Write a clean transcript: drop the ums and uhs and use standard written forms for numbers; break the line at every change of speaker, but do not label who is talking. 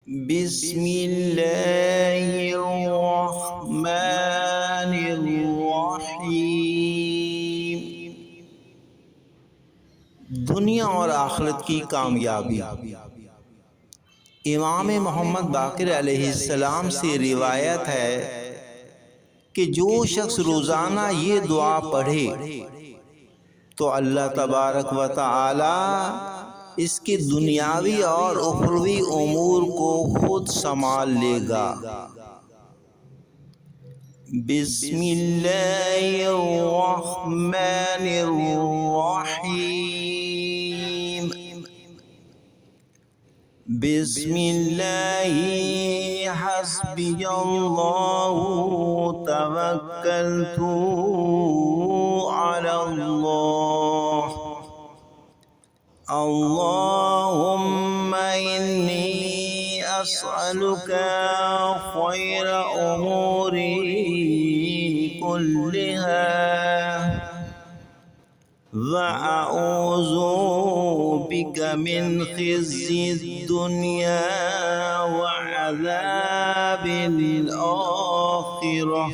بسم اللہ الرحمن الرحیم۔ دنیا اور آخرت کی کامیابی۔ امام محمد باقر علیہ السلام سے روایت ہے کہ جو شخص روزانہ یہ دعا پڑھے تو اللہ تبارک و تعالی اس کے دنیاوی اور اخروی امور کو خود سنبھال لے گا۔ بسم اللہ الرحمن الرحیم۔ بسم اللہ حسبی اللہ توکلت علی اللہ اللهم إني أسألك خير أموري كلها وأعوذ بك من خزي الدنيا وعذاب الآخرة